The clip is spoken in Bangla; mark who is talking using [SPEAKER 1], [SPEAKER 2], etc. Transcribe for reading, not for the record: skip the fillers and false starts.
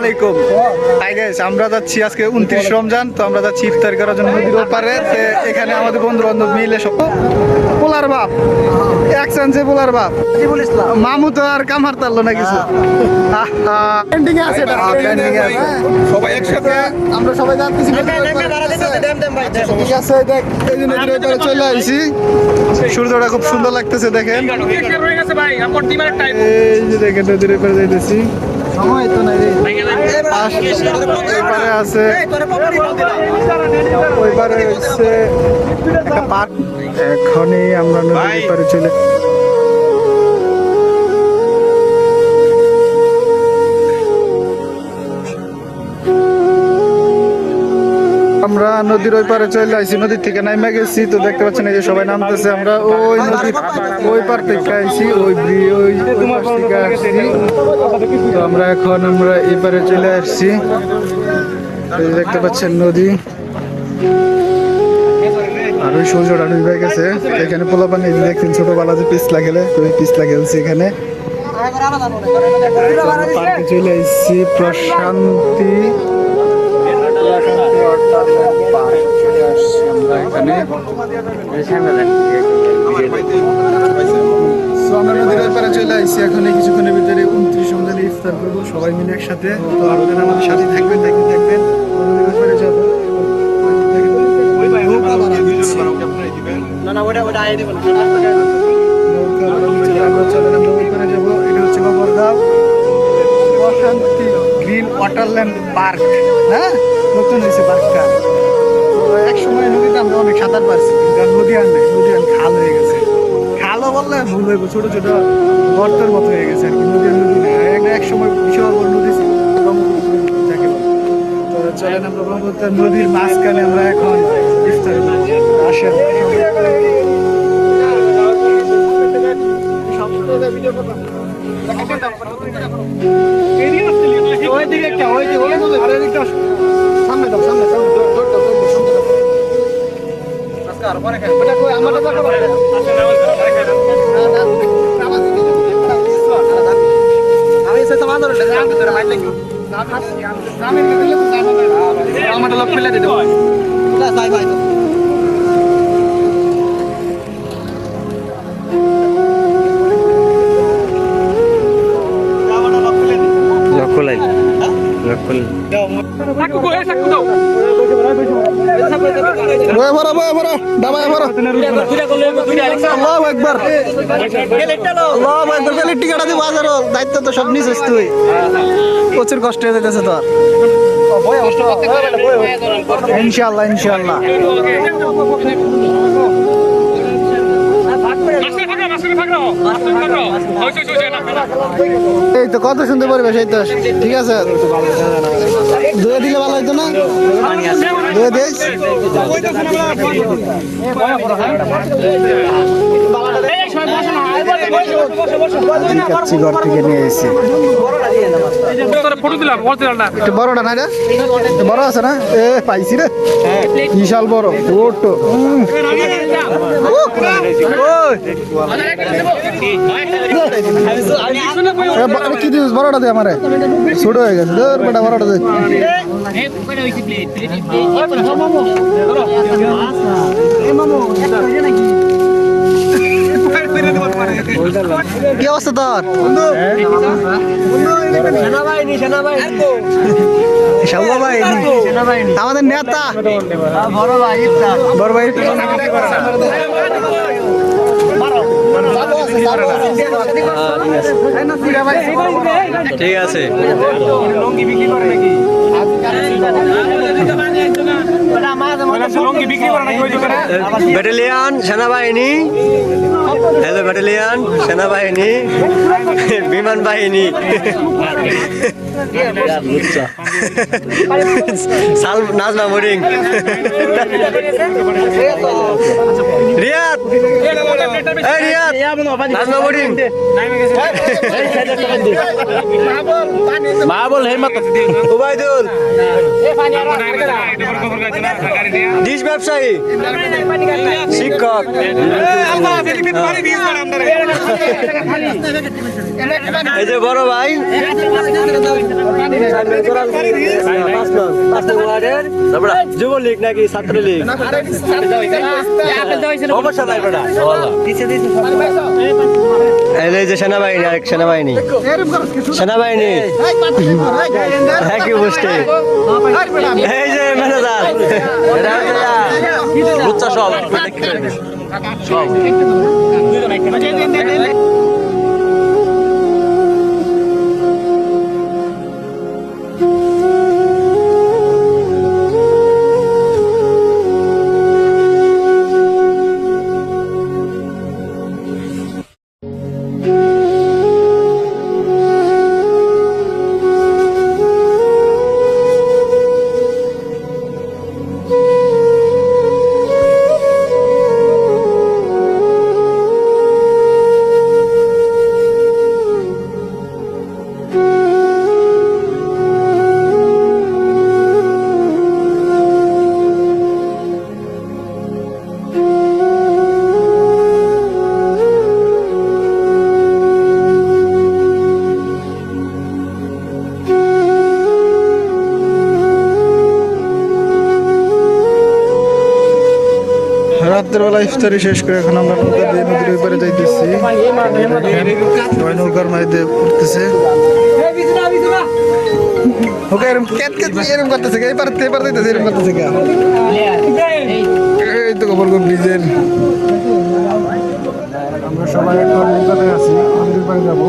[SPEAKER 1] আলাইকুম। হাই গাইস, আমরা যাচ্ছি আজকে 29 রমজান, তো আমরা যাচ্ছি ইফতার করার জন্য নদীর ওপারে। এখানে আমাদের বন্ধু বান্ধব মিলে সব পোলার বাপ এক চান্সে পোলার বাপ মামু তো আর কামার তারলো না কিছু। পেন্ডিং আছে, সবাই একসাথে আমরা সবাই যাচ্ছি। ঠিক আছে, দেখ এই যে নদীর ওপারে চলে আসছি। সূর্যটা খুব সুন্দর লাগতেছে দেখেন। এই যে দেখেন নদীর ওপারে যাইতেছি। সময় তো নাই, এপারে আছে, ওই পারে হচ্ছে একটা পার্ক। এখনই আমরা নদীর পারে চলে আমরা নদীর ওই পারে চলে আসছি। নদীর থেকে নামে গেছি, তো দেখতে পাচ্ছেন এই যে সবাই নামতেছে। আমরা ওই নদীর ওই পার থেকে আসছি, ওই থেকে আসছি। তো আমরা এখন এই পারে চলে আসছি। দেখতে পাচ্ছেন নদী, আর ওই সূর্যটা ডুবে গেছে। এখানে পোলাপানি দেখছেন ছোটবেলা যে পিছলা খেলে, তো ওই পিছলা খেলছে এখানে। পার্কে চলে আসছি, প্রশান্তি আমরা নদীর পাড়ে চলে আসছি। এখন এই কিছুক্ষণের ভিতরে 29 রমজানে ইফতার করবো সবাই মিলে একসাথে। তো আপনারা আমাদের সাথে থাকবেন, দেখবেন নদীর পাড়ে যাবো। প্রশান্তি গ্রিন ওয়াটারল্যান্ড পার্ক, হ্যাঁ নতুন হয়েছে পার্কটা। এক সময় নদীতে আমরা অনেক সাঁতার পারছি, কিন্তু নদী আর নেই, নদী আর খাল হয়ে গেছে। খালও বললে ভুল হইব, ছোট ছোট গর্তের মতো হয়ে গেছে আর কি। নদী আর নদী নেই, এক সময় বিশাল বড় নদী ছিল যাকে বলে। তো চলেন আমরা ব্রহ্মপুত্র নদীর মাঝখানে আমরা এখন ইফতার আসেন। দায়িত্ব তো সব নিছিস তুই, প্রচুর কষ্ট হয়ে যেতেছে তোর। ইনশাল্লাহ ইনশাল্লাহ। এই তো কত সুন্দর পরিবেশ, এই তো ঠিক আছে। ধুয়ে দিলে ভালো হইতো না, ধুয়ে দিস। ঘর থেকে নিয়ে এসেছি। একটু বড়টা না রে, বড় আছে না? এ পাইছি রে, বিশাল বড় ছোট। কি দিস বড়টা দে, আমারে ছোট হয়ে গেছে। বেটা বড়টা দে। কি অবস্থা তোর? আমাদের নেতা বড় ভাই, বড় ভাই ঠিক আছে। ব্যাটালিয়ান সেনাবাহিনী, হ্যালো ব্যাটালিয়ান সেনাবাহিনী, বিমান বাহিনী, Najma boarding, Riyad, Najma boarding, Mahbul, Hemat, Ubaidul, dish ব্যবসায়ী, শিক্ষক, এই যে বড় ভাই
[SPEAKER 2] যুবলীগ নাকি ছাত্রলীগ এই যে সেনাবাহিনী আরেক সেনাবাহিনী সেনাবাহিনী একই গোষ্ঠী এই যে ম্যানেজার সব সব
[SPEAKER 1] রাতের বেলা ইফতারি শেষ করে এখন আমরা নৌকা দিয়ে নদীর ওই পারে যাইতেছি। সবাই নৌকার মাঝে উঠতেছে। ওকে এরকম এরকম করতেছে এই পারে যাইতেছে এরকম করতেছে এই তো গোবর ব্রিজের আমরা সবাই এখন নৌকাতে আছি নদীর পারে যাবো।